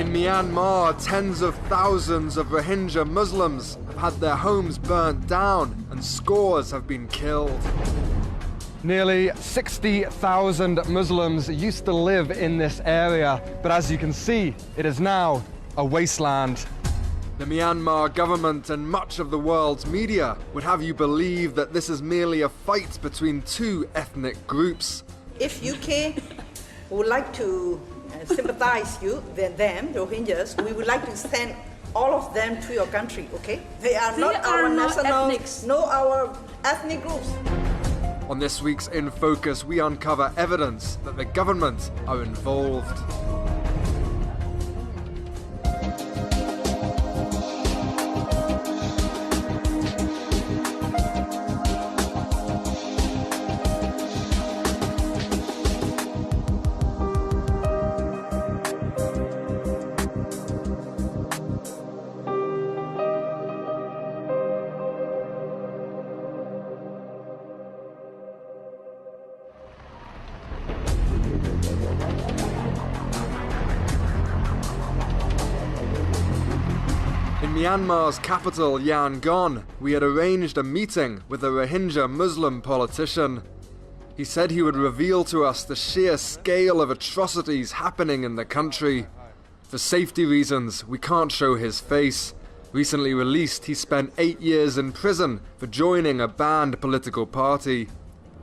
In Myanmar, tens of thousands of Rohingya Muslims have had their homes burnt down and scores have been killed. Nearly 60,000 Muslims used to live in this area, but as you can see, it is now a wasteland. The Myanmar government and much of the world's media would have you believe that this is merely a fight between two ethnic groups. If UK would like to sympathize you, them, Rohingyas, we would like to send all of them to your country, okay? They are not our national, no our ethnic groups. On this week's In Focus, we uncover evidence that the government are involved. In Myanmar's capital, Yangon, we had arranged a meeting with a Rohingya Muslim politician. He said he would reveal to us the sheer scale of atrocities happening in the country. For safety reasons, we can't show his face. Recently released, he spent 8 years in prison for joining a banned political party.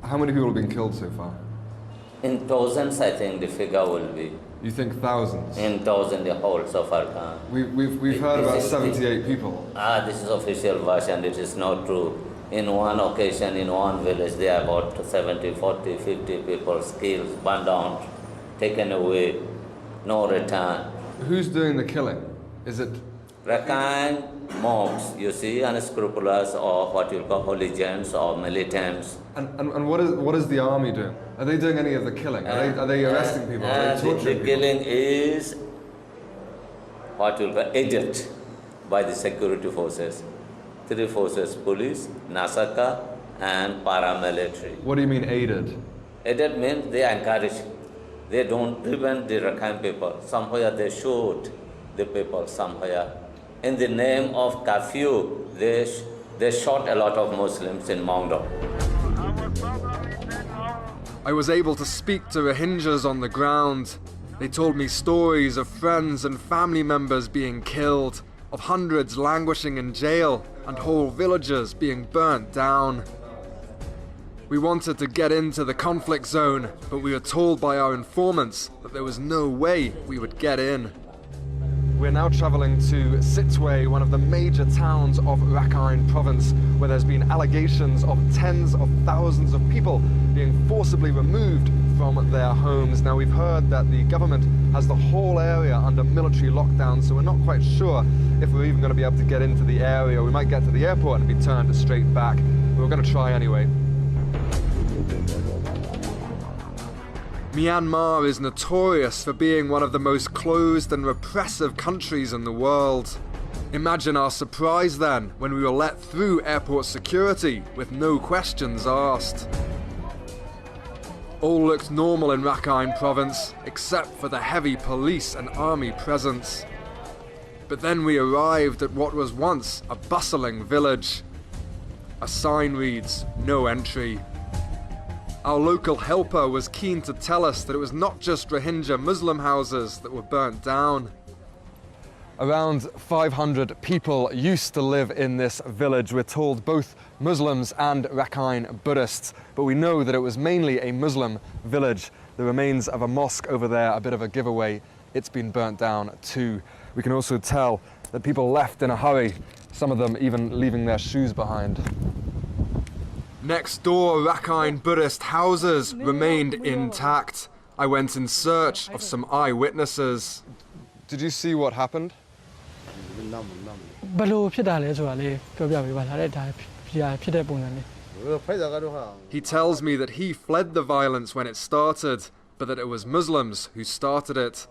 How many people have been killed so far? In thousands, I think the figure will be. You think thousands? In thousands, the whole of Arakan. We've heard about 78 people. This is official version. It is not true. In one occasion, in one village, there are about 70, 40, 50 people killed, burned down, taken away, no return. Who's doing the killing? Is it Arakan monks, you see, unscrupulous or what you call hooligans or militants. And what is the army doing? Are they doing any of the killing? Are they arresting people? Are they torturing people? The killing is what you call aided by the security forces. 3 forces: police, Nasaka, and paramilitary. What do you mean aided? Aided means they encourage. They don't prevent the Rakhine people. Somewhere they shoot the people. Somewhere, in the name of curfew, they shot a lot of Muslims in Mongdo. I was able to speak to Rohingyas on the ground. They told me stories of friends and family members being killed, of hundreds languishing in jail, and whole villages being burnt down. We wanted to get into the conflict zone, but we were told by our informants that there was no way we would get in. We're now travelling to Sittwe, one of the major towns of Rakhine province, where there's been allegations of tens of thousands of people being forcibly removed from their homes. Now, we've heard that the government has the whole area under military lockdown, so we're not quite sure if we're even going to be able to get into the area. We might get to the airport and be turned straight back. We're going to try anyway. Myanmar is notorious for being one of the most closed and repressive countries in the world. Imagine our surprise then when we were let through airport security with no questions asked. All looked normal in Rakhine province, except for the heavy police and army presence. But then we arrived at what was once a bustling village. A sign reads, "No entry." Our local helper was keen to tell us that it was not just Rohingya Muslim houses that were burnt down. Around 500 people used to live in this village. We're told both Muslims and Rakhine Buddhists, but we know that it was mainly a Muslim village. The remains of a mosque over there, a bit of a giveaway. It's been burnt down too. We can also tell that people left in a hurry, some of them even leaving their shoes behind. Next door, Rakhine Buddhist houses remained intact. I went in search of some eyewitnesses. Did you see what happened? He tells me that he fled the violence when it started, but that it was Muslims who started it.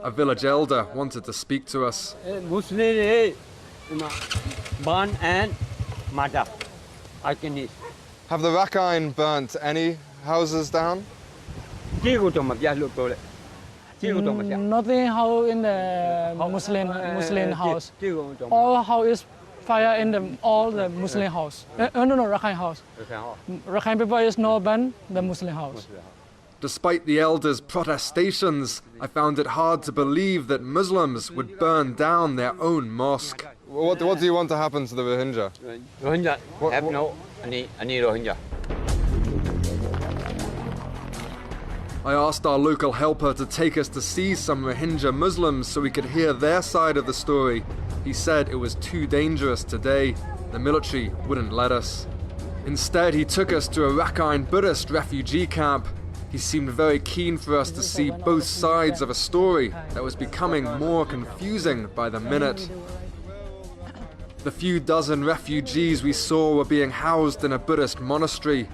A village elder wanted to speak to us. Have the Rakhine burnt any houses down? Nothing how in the Muslim house. All house is fire in all the Muslim house. No, Rakhine house. Rakhine people is no ban the Muslim house. Despite the elders' protestations, I found it hard to believe that Muslims would burn down their own mosque. What do you want to happen to the Rohingya? Rohingya have no any Rohingya. I asked our local helper to take us to see some Rohingya Muslims so we could hear their side of the story. He said it was too dangerous today. The military wouldn't let us. Instead, he took us to a Rakhine Buddhist refugee camp. He seemed very keen for us to see both sides of a story that was becoming more confusing by the minute. The few dozen refugees we saw were being housed in a Buddhist monastery.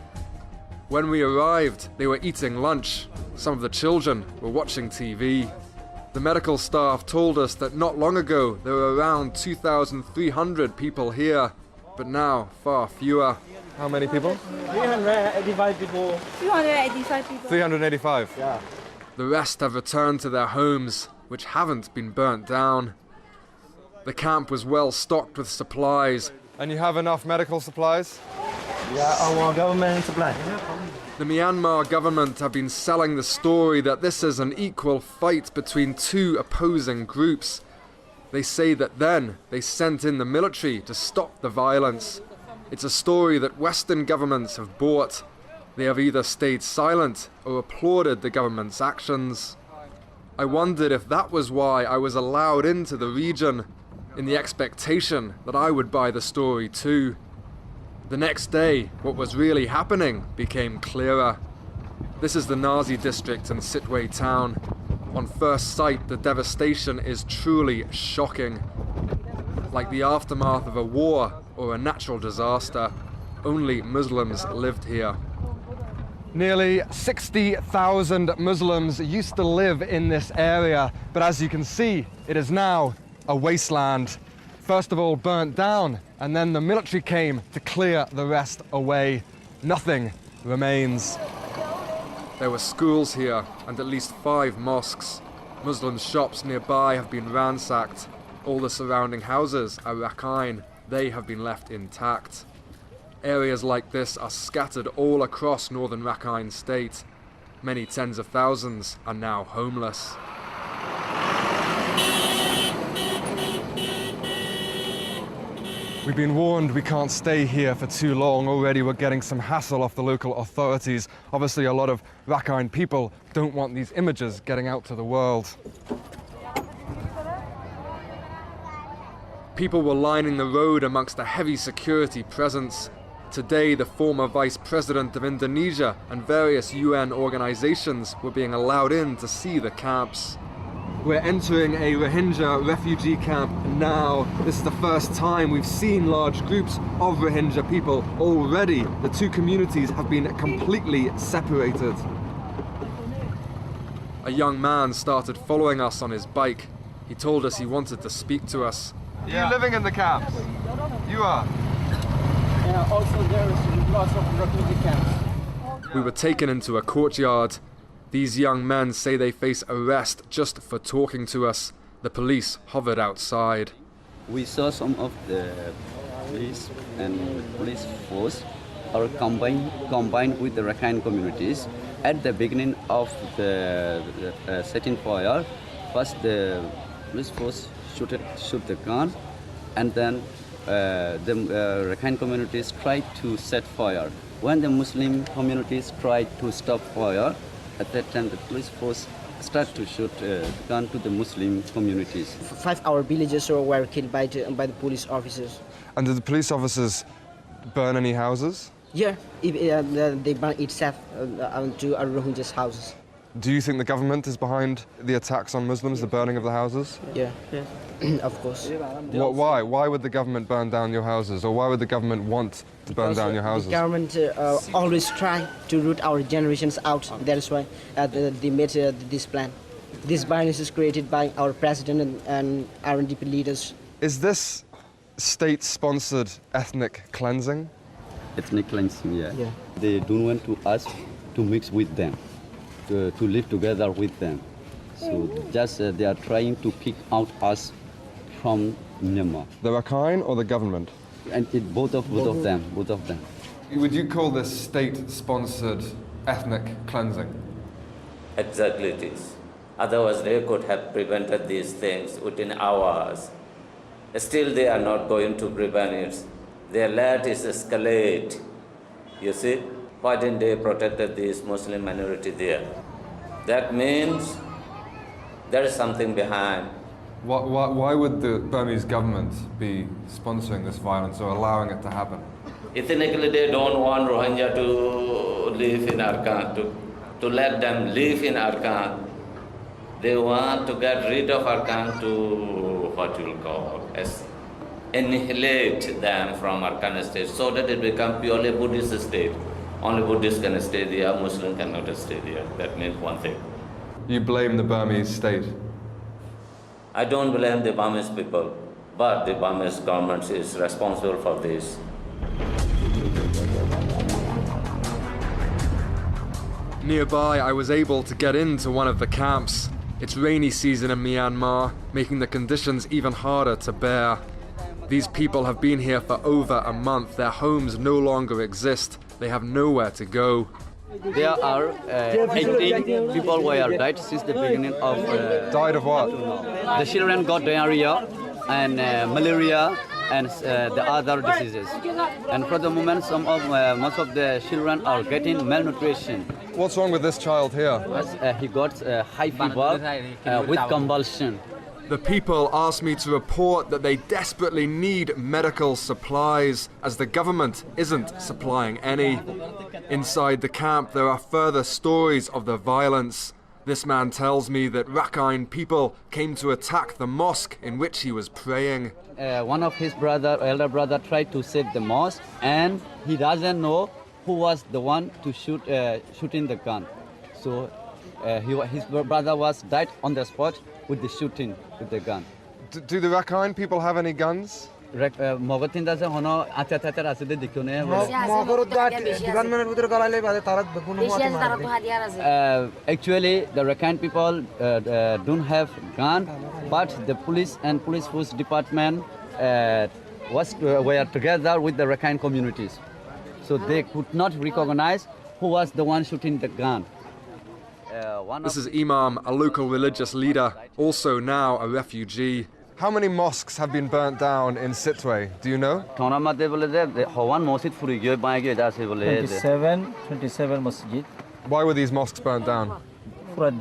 When we arrived, they were eating lunch. Some of the children were watching TV. The medical staff told us that not long ago there were around 2,300 people here, but now far fewer. How many people? 385 people. 385 people. 385? Yeah. The rest have returned to their homes, which haven't been burnt down. The camp was well stocked with supplies. And you have enough medical supplies? Yeah, our government supply. The Myanmar government have been selling the story that this is an equal fight between two opposing groups. They say that then they sent in the military to stop the violence. It's a story that Western governments have bought. They have either stayed silent or applauded the government's actions. I wondered if that was why I was allowed into the region, in the expectation that I would buy the story too. The next day, what was really happening became clearer. This is the Nazi district in Sitwe town. On first sight, the devastation is truly shocking. Like the aftermath of a war or a natural disaster, only Muslims lived here. Nearly 60,000 Muslims used to live in this area, but as you can see, it is now a wasteland. First of all burnt down, and then the military came to clear the rest away. Nothing remains. There were schools here, and at least 5 mosques. Muslim shops nearby have been ransacked. All the surrounding houses are Rakhine. They have been left intact. Areas like this are scattered all across northern Rakhine state. Many tens of thousands are now homeless. We've been warned we can't stay here for too long. Already we're getting some hassle off the local authorities. Obviously a lot of Rakhine people don't want these images getting out to the world. People were lining the road amongst a heavy security presence. Today, the former Vice President of Indonesia and various UN organizations were being allowed in to see the camps. We're entering a Rohingya refugee camp now. This is the first time we've seen large groups of Rohingya people. Already, the two communities have been completely separated. A young man started following us on his bike. He told us he wanted to speak to us. Are you living in the camps? You are? Yeah, also there is lots of refugee camps. We were taken into a courtyard. These young men say they face arrest just for talking to us. The police hovered outside. We saw some of the police and police force are combined with the Rakhine communities. At the beginning of the setting fire, first the police force shoot the gun, and then the Rakhine communities tried to set fire. When the Muslim communities tried to stop fire, at that time the police force started to shoot gun to the Muslim communities. 5 our villagers were killed by the police officers. And did the police officers burn any houses? Yeah, they burned itself to our Rohingyas' houses. Do you think the government is behind the attacks on Muslims, the burning of the houses? Yeah, of course. Why? Why would the government burn down your houses? Or why would the government want to burn down your houses? The government always try to root our generations out. That is why they made this plan. This violence is created by our president and RNDP leaders. Is this state-sponsored ethnic cleansing? Ethnic cleansing, yeah. They don't want to us to mix with them, to live together with them. So just they are trying to kick out us from Myanmar. The Rakhine or the government? And both of them. Would you call this state-sponsored ethnic cleansing? Exactly it is. Otherwise they could have prevented these things within hours. Still they are not going to prevent it. They let it escalate. You see, why didn't they protect this Muslim minority there? That means there is something behind. Why would the Burmese government be sponsoring this violence or allowing it to happen? Ethnically, they don't want Rohingya to live in Arakan, to let them live in Arakan. They want to get rid of Arakan to what you will call as annihilate them from Arakan state so that it becomes purely Buddhist state. Only Buddhists can stay there, Muslim cannot stay there. That means one thing. You blame the Burmese state? I don't blame the Burmese people, but the Burmese government is responsible for this. Nearby, I was able to get into one of the camps. It's rainy season in Myanmar, making the conditions even harder to bear. These people have been here for over a month. Their homes no longer exist. They have nowhere to go. There are 18 people who are died since the beginning of... Died of what? The children got diarrhea and malaria and the other diseases. And for the moment, most of the children are getting malnutrition. What's wrong with this child here? He got high fever with convulsion. The people asked me to report that they desperately need medical supplies, as the government isn't supplying any. Inside the camp, there are further stories of the violence. This man tells me that Rakhine people came to attack the mosque in which he was praying. One of his elder brother, tried to save the mosque, and he doesn't know who was the one to shooting the gun. So his brother died on the spot with the shooting with the gun. Do the Rakhine people have any guns? Actually, the Rakhine people don't have gun, but the police and police force department were together with the Rakhine communities. So they could not recognize who was the one shooting the gun. This is Imam, a local religious leader, also now a refugee. How many mosques have been burnt down in Sittwe? Do you know? 27 masjid. Why were these mosques burnt down? The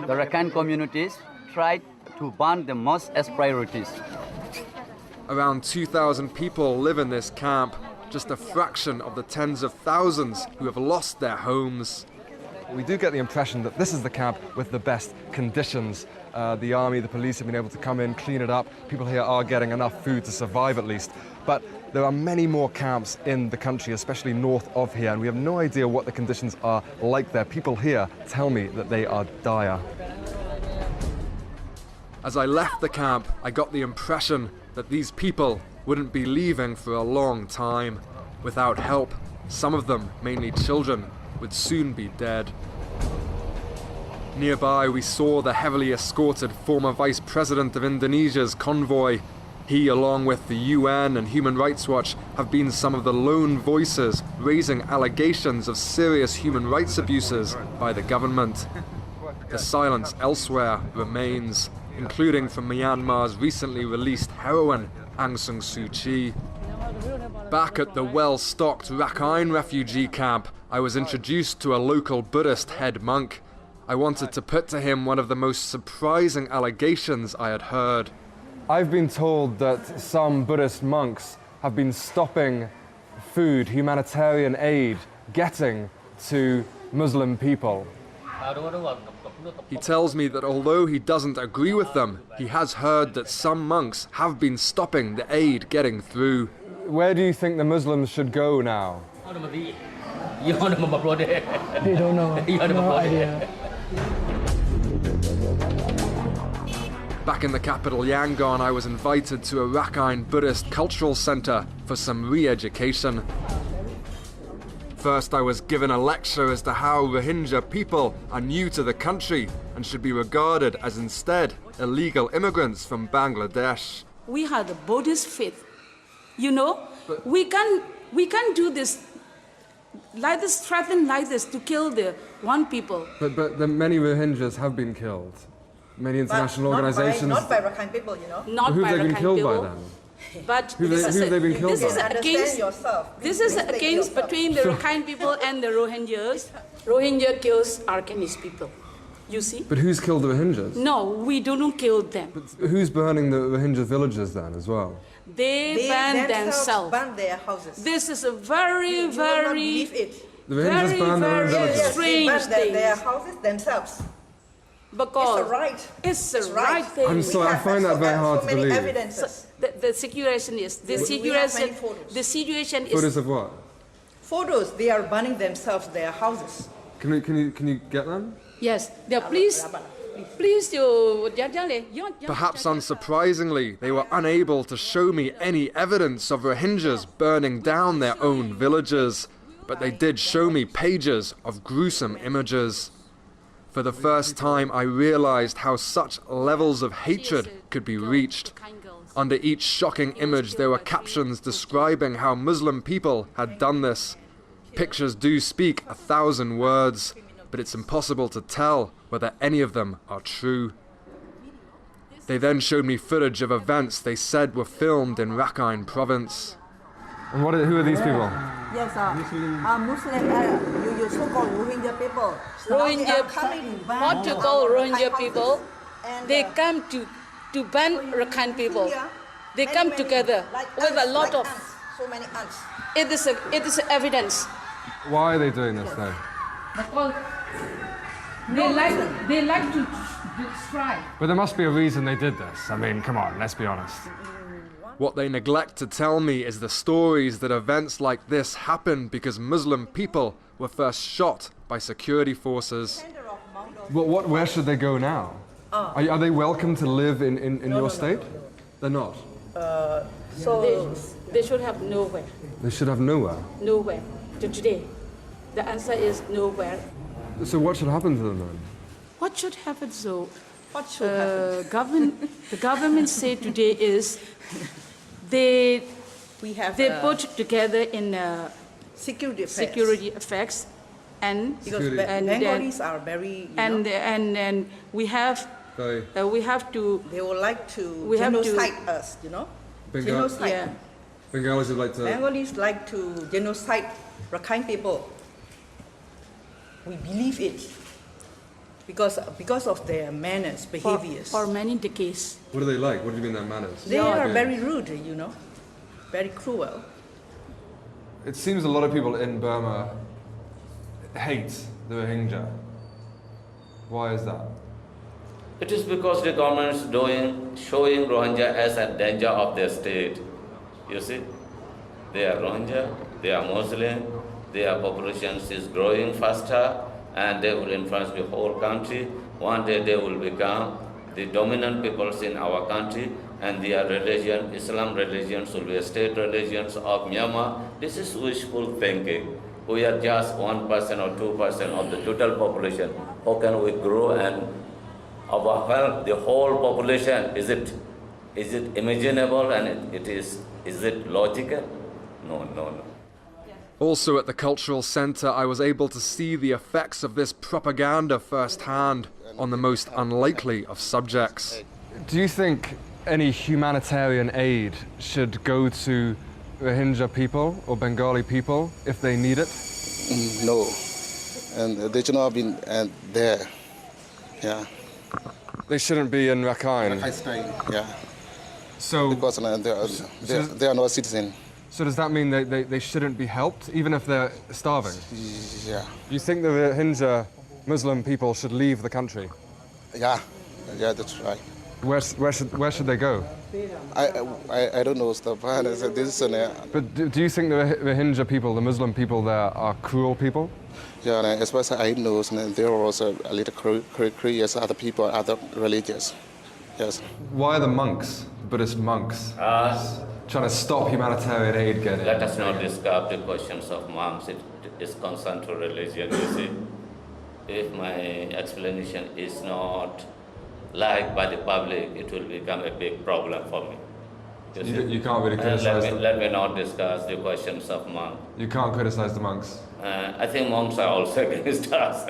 Rakhine communities tried to ban the mosques as priorities. Around 2,000 people live in this camp, just a fraction of the tens of thousands who have lost their homes. We do get the impression that this is the camp with the best conditions. The army, the police have been able to come in, clean it up. People here are getting enough food to survive at least. But there are many more camps in the country, especially north of here, and we have no idea what the conditions are like there. People here tell me that they are dire. As I left the camp, I got the impression that these people wouldn't be leaving for a long time. Without help, some of them, mainly children, would soon be dead. Nearby, we saw the heavily escorted former Vice President of Indonesia's convoy. He, along with the UN and Human Rights Watch, have been some of the lone voices raising allegations of serious human rights abuses by the government. The silence elsewhere remains, including from Myanmar's recently released heroine, Aung San Suu Kyi. Back at the well-stocked Rakhine refugee camp, I was introduced to a local Buddhist head monk. I wanted to put to him one of the most surprising allegations I had heard. I've been told that some Buddhist monks have been stopping food, humanitarian aid, getting to Muslim people. He tells me that although he doesn't agree with them, he has heard that some monks have been stopping the aid getting through. Where do you think the Muslims should go now? We don't know. No idea. Back in the capital Yangon, I was invited to a Rakhine Buddhist cultural center for some re-education. First I was given a lecture as to how Rohingya people are new to the country and should be regarded as instead illegal immigrants from Bangladesh. We have the Buddhist faith. You know, we can't do this like this, threaten like this to kill the one people. But the many Rohingyas have been killed. Many international organizations. Not by Rakhine people, you know. Not who by have they been Rakhine killed people. by then? But Who have they been killed this by? is against yourself. this is Mistake against yourself. between the Rakhine people and the Rohingyas. Rohingya kills Arakanese people. You see? But who's killed the Rohingyas? No, we don't kill them. But who's burning the Rohingya villages then as well? They burn themselves. Burn their houses. This is a very, You will not very, believe it. The Rohingyas burn their own very villages. Yes, they strange burn their thing. houses themselves. Because It's a right. it's a It's right right. thing. I'm sorry, I find that very hard so to many believe. evidences. The situation is We have many photos. the situation is Photos of what? Photos, they are burning themselves, their houses. Can you get them? yes. Please you. Perhaps unsurprisingly, they were unable to show me any evidence of Rohingyas burning down their own villages, but they did show me pages of gruesome images. For the first time, I realized how such levels of hatred could be reached. Under each shocking image, there were captions describing how Muslim people had done this. Pictures do speak 1,000 words, but it's impossible to tell whether any of them are true. They then showed me footage of events they said were filmed in Rakhine province. And who are these people? Yes, Muslim, you so-called Rohingya people. What you call Rohingya people, they come to ban Rakhine people. They come together with a lot of. So many ants. It is evidence. Why are they doing this though? Because they like to destroy. But there must be a reason they did this. I mean, come on, let's be honest. What they neglect to tell me is the stories that events like this happened because Muslim people were first shot by security forces. Where should they go now? Are they welcome to live in your state? They're not. So they should have nowhere. They should have nowhere. Nowhere. Today, the answer is nowhere. So what should happen to them then? What should happen? So, What should happen? the government say today is they put together in Security affairs. security effects and Because and Bengalis are very, and we have to they would like to we have to- genocide us, you know? Genocide. yeah. Bengalis would like to... Bengalis like to genocide Rakhine people. We believe it because of their manners, behaviors. For many decades. What are they like? What do you mean their manners? They are very rude, you know, very cruel. It seems a lot of people in Burma hate the Rohingya. Why is that? It is because the government is showing Rohingya as a danger of their state. You see, they are Rohingya, they are Muslim, their population is growing faster, and they will influence the whole country. One day they will become the dominant peoples in our country, and their religion, Islam religions, will be state religions of Myanmar. This is wishful thinking. We are just 1% or 2% of the total population. How can we grow and overwhelm the whole population? Is it imaginable and is it logical? No. Also at the cultural centre, I was able to see the effects of this propaganda firsthand on the most unlikely of subjects. Do you think any humanitarian aid should go to Rohingya people or Bengali people if they need it? No, and they should not be there. Yeah. They shouldn't be in Rakhine. Yeah. So, Because they are not citizens. so does that mean they shouldn't be helped, even if they're starving? Yeah. You think the Rohingya Muslim people should leave the country? Yeah. Yeah, that's right. Where should they go? I don't know stuff. But do you think the Rohingya people, the Muslim people there, are cruel people? Yeah, as far as I know, there are also a little curious other people, other religions. Yes. Why are the monks, Buddhist monks, trying to stop humanitarian aid getting? Let us not discuss the questions of monks. is concerned to religion, you see. If my explanation is not liked by the public, it will become a big problem for me. You can't really criticize them. Let me not discuss the questions of monks. You can't criticize the monks. I think monks are also against us.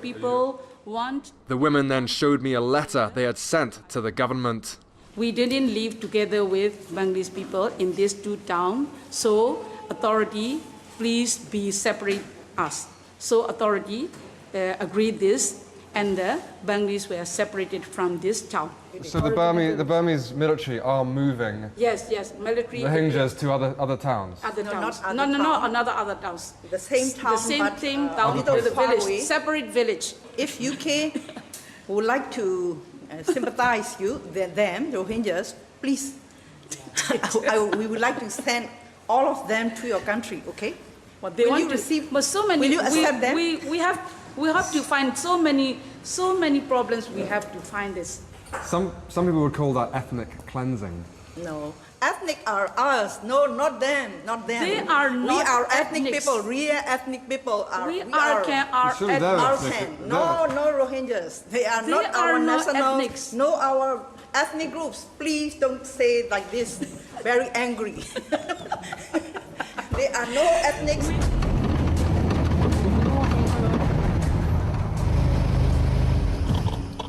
People want. The women then showed me a letter they had sent to the government. We didn't live together with Bangladeshi people in these two towns, so authority, please be separate us. So authority agreed this, and the Bangladeshis were separated from this town. So the Burmese military are moving Yes, military. Rohingyas to other towns. Other towns. Not Other towns. The same town, The same but, thing town little with the far village, away. separate village. If UK would like to sympathize you, them, Rohingyas, please, we would like to send all of them to your country, okay? What they Will want you to receive? But so many. Will you accept them? We have to find so many problems. We have to find this. Some people would call that ethnic cleansing. No. Ethnic are us. No, not them. They are not We are ethnic ethnics. people. Real ethnic people are. We are Surely they're Our ethnic. can. No Rohingyas. They are They not are our not nationals. ethnics. No, our ethnic groups. Please don't say it like this. Very angry. They are no ethnics.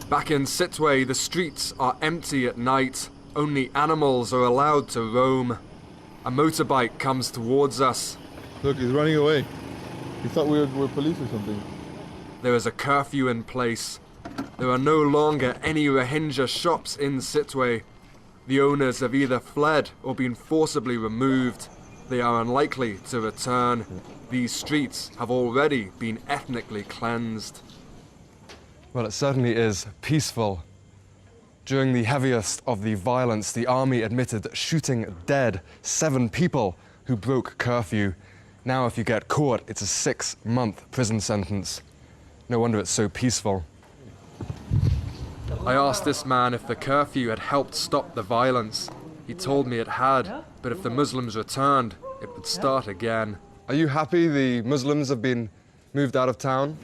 Back in Sitwe, the streets are empty at night. Only animals are allowed to roam. A motorbike comes towards us. Look, he's running away. He thought we were police or something. There is a curfew in place. There are no longer any Rohingya shops in Sitwe. The owners have either fled or been forcibly removed. They are unlikely to return. These streets have already been ethnically cleansed. Well, it certainly is peaceful. During the heaviest of the violence, the army admitted shooting dead 7 people who broke curfew. Now, if you get caught, it's a 6-month prison sentence. No wonder it's so peaceful. I asked this man if the curfew had helped stop the violence. He told me it had, but if the Muslims returned, it would start again. Are you happy the Muslims have been moved out of town?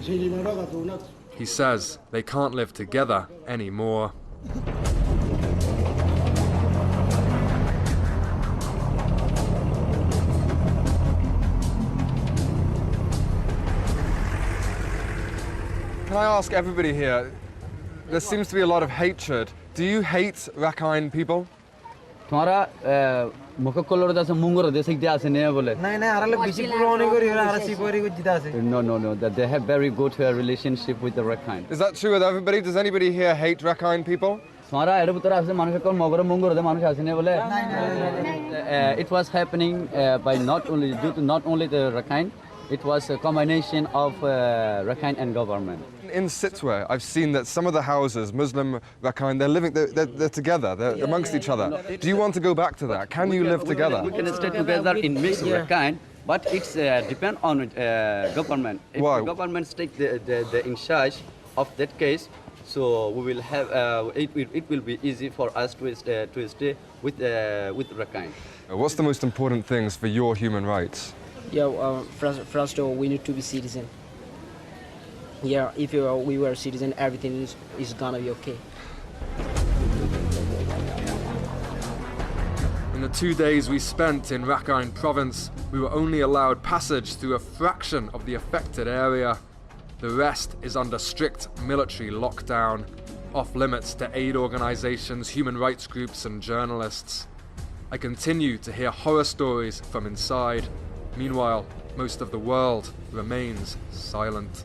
He says they can't live together anymore. Can I ask everybody here, there seems to be a lot of hatred. Do you hate Rakhine people? No, that they have very good relationship with the Rakhine. Is that true with everybody? Does anybody here hate Rakhine people? It was happening by due to not only the Rakhine, it was a combination of Rakhine and government. In Sitwe, I've seen that some of the houses, Muslim, Rakhine, they're together, they're amongst each other. Do you want to go back to that? Can you live together? We can stay together in mixed Rakhine, but it's depend on government. If Why? the government take the in charge of that case, so we will have it will be easy for us to stay with Rakhine. What's the most important things for your human rights? Yeah, first of all, we need to be citizen. Yeah, if we were citizen, everything is gonna be okay. In the 2 days we spent in Rakhine province, we were only allowed passage through a fraction of the affected area. The rest is under strict military lockdown, off limits to aid organizations, human rights groups and journalists. I continue to hear horror stories from inside. Meanwhile, most of the world remains silent.